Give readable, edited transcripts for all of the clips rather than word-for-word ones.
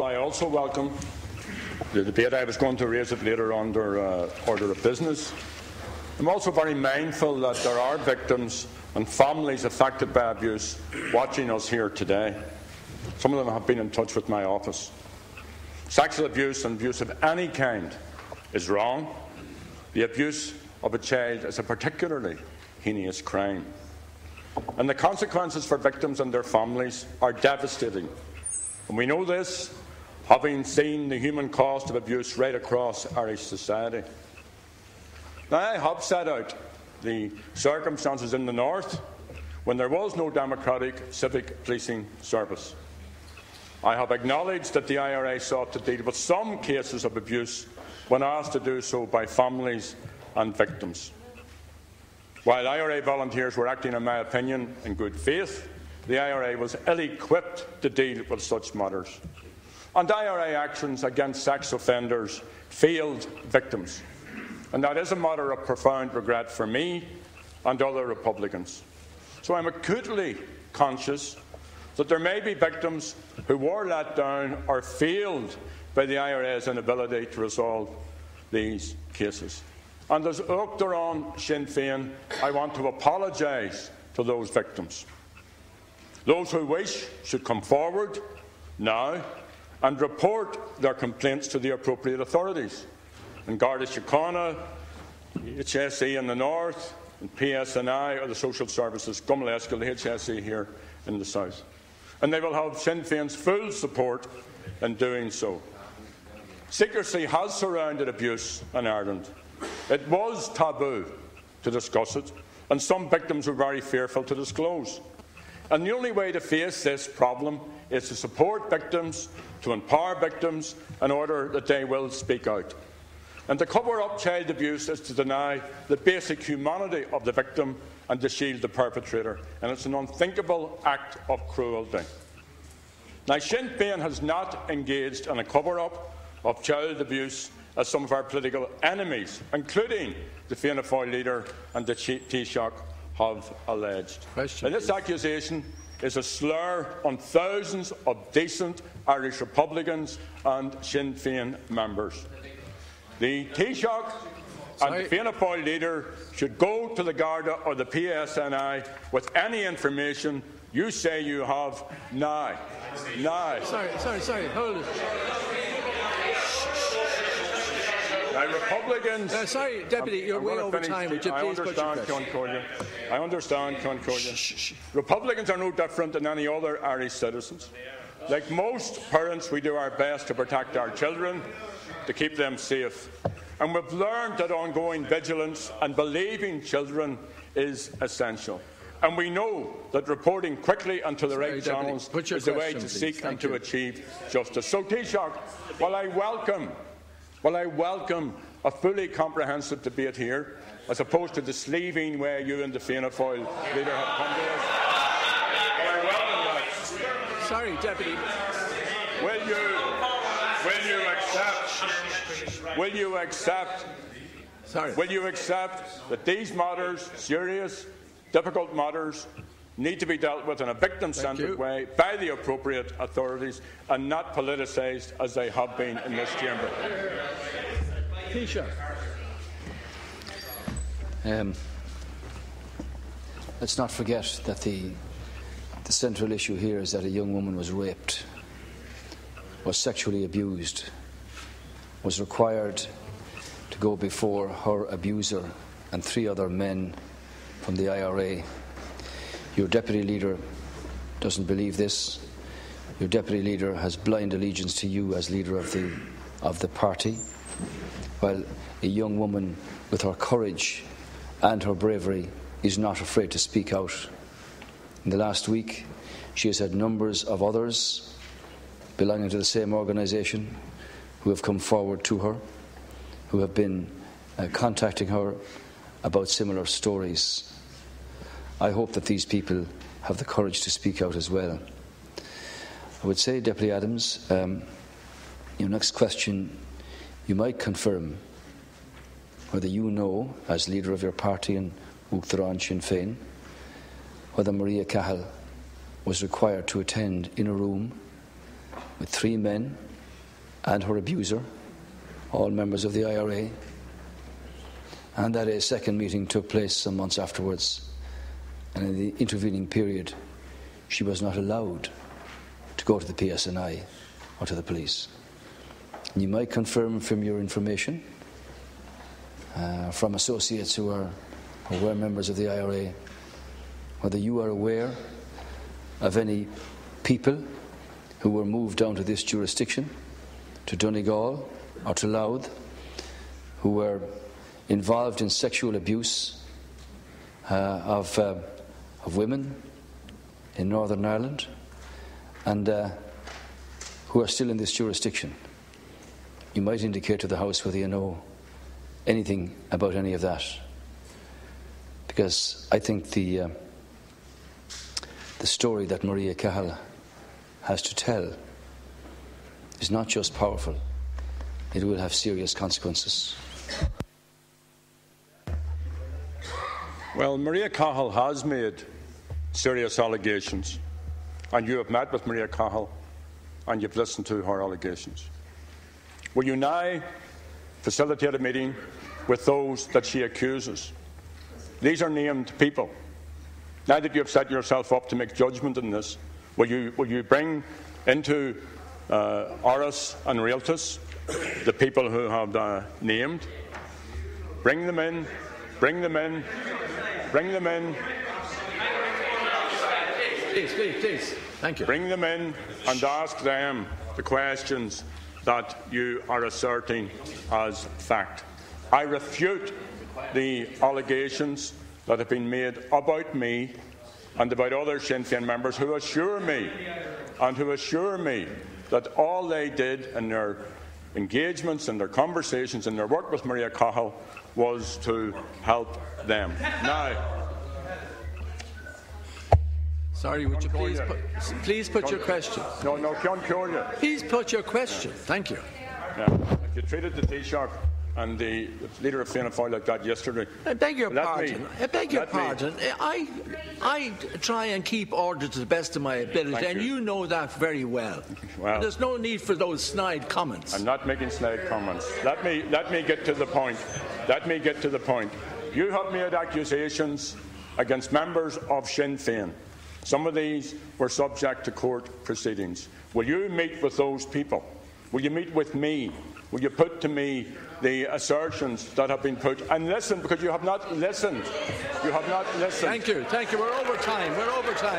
I also welcome the debate. I was going to raise it later under order of business. I'm also very mindful that there are victims and families affected by abuse watching us here today. Some of them have been in touch with my office. Sexual abuse and abuse of any kind is wrong. The abuse of a child is a particularly heinous crime. And the consequences for victims and their families are devastating. And we know this, having seen the human cost of abuse right across Irish society. Now, I have set out the circumstances in the North when there was no democratic civic policing service. I have acknowledged that the IRA sought to deal with some cases of abuse when asked to do so by families and victims. While IRA volunteers were acting, in my opinion, in good faith, the IRA was ill-equipped to deal with such matters. And IRA actions against sex offenders failed victims. And that is a matter of profound regret for me and other Republicans. So I'm acutely conscious that there may be victims who were let down or failed by the IRA's inability to resolve these cases. And as Uachtar on Sinn Féin, I want to apologise to those victims. Those who wish should come forward now and report their complaints to the appropriate authorities. In Garda Síochána, HSE in the north, and PSNI or the Social Services, Gumlesca, the HSE here in the south. And they will have Sinn Féin's full support in doing so. Secrecy has surrounded abuse in Ireland. It was taboo to discuss it, and some victims were very fearful to disclose. And the only way to face this problem is to support victims, to empower victims, in order that they will speak out. And to cover up child abuse is to deny the basic humanity of the victim and to shield the perpetrator. And it's an unthinkable act of cruelty. Now, Sinn Féin has not engaged in a cover-up of child abuse as some of our political enemies, including the Fianna Fáil leader and the Taoiseach, have alleged. And this accusation is a slur on thousands of decent Irish Republicans and Sinn Féin members. The Taoiseach and the Fianna Fáil leader should go to the Garda or the PSNI with any information you say you have now. Now. Sorry, hold it. Now, Republicans... sorry, Deputy, you're way over time. Would you please put your question? I understand, Concordia. Republicans are no different than any other Irish citizens. Like most parents, we do our best to protect our children, to keep them safe. And we've learned that ongoing vigilance and believing children is essential. And we know that reporting quickly and to the right channels is the way to seek and to achieve justice. So, Taoiseach, while I welcome a fully comprehensive debate here, as opposed to the sleeving way you and the Fianna Fáil leader have come to us, I welcome that. Sorry, Deputy. Will you accept that these matters, serious, difficult matters, need to be dealt with in a victim-centred way by the appropriate authorities and not politicised as they have been in this chamber? Let's not forget that the central issue here is that a young woman was raped, was sexually abused, was required to go before her abuser and 3 other men from the IRA. Your deputy leader doesn't believe this. Your deputy leader has blind allegiance to you as leader of the party, while a young woman with her courage and her bravery is not afraid to speak out. In the last week, she has had numbers of others belonging to the same organisation who have come forward to her, who have been contacting her about similar stories. I hope that these people have the courage to speak out as well. I would say, Deputy Adams, your next question, you might confirm whether you know, as leader of your party in Uachtar on Sinn Féin, whether Maria Cahill was required to attend in a room with 3 men and her abuser, all members of the IRA, and that a second meeting took place some months afterwards, and in the intervening period she was not allowed to go to the PSNI or to the police. And you might confirm from your information from associates who were members of the IRA whether you are aware of any people who were moved down to this jurisdiction, to Donegal or to Louth, who were involved in sexual abuse of women in Northern Ireland, and who are still in this jurisdiction. You might indicate to the House whether you know anything about any of that, because I think the story that Maria Cahill has to tell is not just powerful, it will have serious consequences. Well, Maria Cahill has made serious allegations, and you have met with Maria Cahill and you've listened to her allegations. Will you now facilitate a meeting with those that she accuses? These are named people. Now that you have set yourself up to make judgment in this, will you bring into Oris and Realtus the people who have named? Bring them in. Bring them in. Bring them in. Please. Thank you. Bring them in and ask them the questions that you are asserting as fact. I refute the allegations that have been made about me and about other Sinn Féin members who assure me that all they did in their engagements and their conversations and their work with Maria Cahill was to help them. Now, sorry, would you please put your question? No, Ceann Comhairle. Please put your question. Thank you. Yeah. If you treated the Taoiseach and the leader of Fianna Fáil like that yesterday, I beg your pardon. I try and keep order to the best of my ability, and you know that very well. Well, there's no need for those snide comments. I'm not making snide comments. Let me get to the point. You have made accusations against members of Sinn Féin. Some of these were subject to court proceedings. Will you meet with those people? Will you meet with me? Will you put to me the assertions that have been put? And listen, because you have not listened. You have not listened. Thank you. We're over time.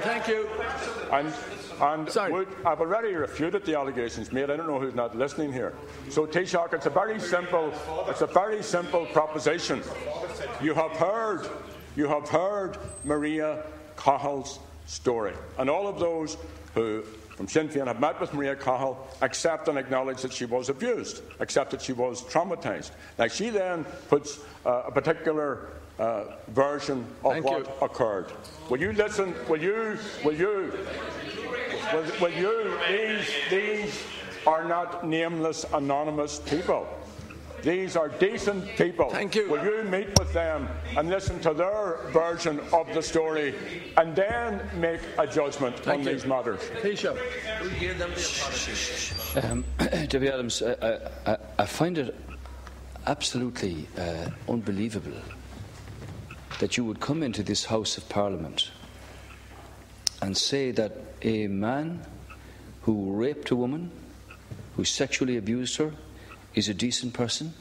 Thank you. And I've already refuted the allegations made. I don't know who's not listening here. So, Taoiseach, it's a very simple proposition. You have heard Maria Cahill's story, and all of those who from Sinn Féin have met with Maria Cahill accept and acknowledge that she was abused, accept that she was traumatised. Now, she then puts a particular version of what occurred. Will you listen? These are not nameless, anonymous people. These are decent people. Thank you. Will you meet with them and listen to their version of the story and then make a judgment on these matters? Gerry Adams, I find it absolutely unbelievable that you would come into this House of Parliament and say that a man who raped a woman, who sexually abused her, is a decent person?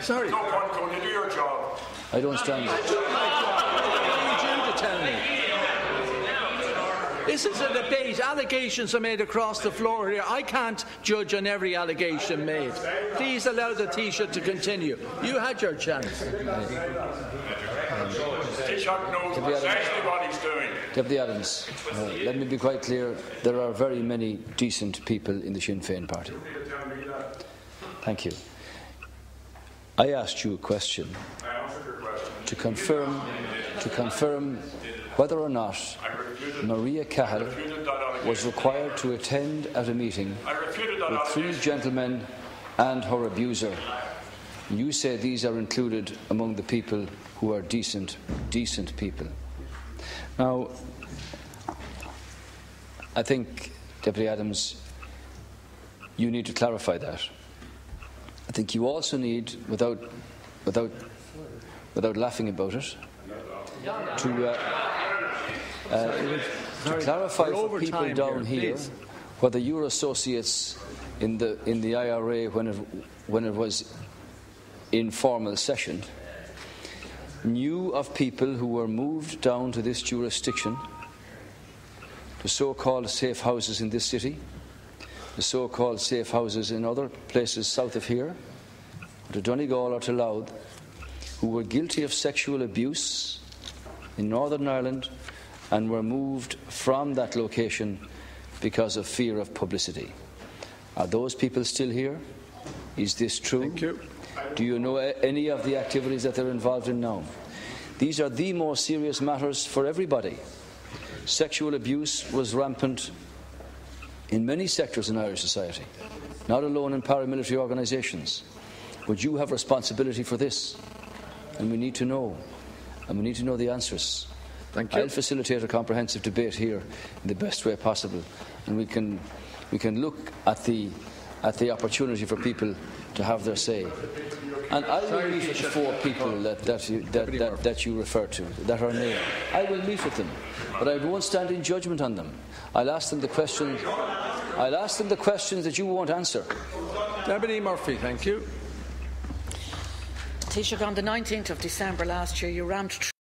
Sorry. No point, Tony, do your job. I don't stand. I need you to tell me. This is a debate. Allegations are made across the floor here. I can't judge on every allegation made. Please allow the Taoiseach to continue. You had your chance. Taoiseach knows exactly what he's doing. Deputy Adams, let me be quite clear. There are very many decent people in the Sinn Féin party. Thank you. I asked you a question to confirm whether or not Maria Cahill was required to attend at a meeting with three gentlemen and her abuser You say these are included among the people who are decent people. Now, I think, Deputy Adams, you need to clarify that. I think you also need, without laughing about it, to clarify for people down here whether your associates in the IRA, when it was in formal session, knew of people who were moved down to this jurisdiction, the so-called safe houses in this city, the so-called safe houses in other places south of here, to Donegal or to Louth, who were guilty of sexual abuse in Northern Ireland and were moved from that location because of fear of publicity. Are those people still here? Is this true? Thank you. Do you know any of the activities that they're involved in now? These are the most serious matters for everybody. Sexual abuse was rampant in many sectors in Irish society, not alone in paramilitary organisations. But you have responsibility for this, and we need to know, and we need to know the answers. Thank you. I'll facilitate a comprehensive debate here in the best way possible, and we can look at the opportunity for people to have their say. And I will meet with the 4 people that you refer to, that are named. I will meet with them, but I won't stand in judgment on them. I'll ask them the questions that you won't answer. Deputy Murphy, thank you. Taoiseach, on the 19th of December last year, you ramped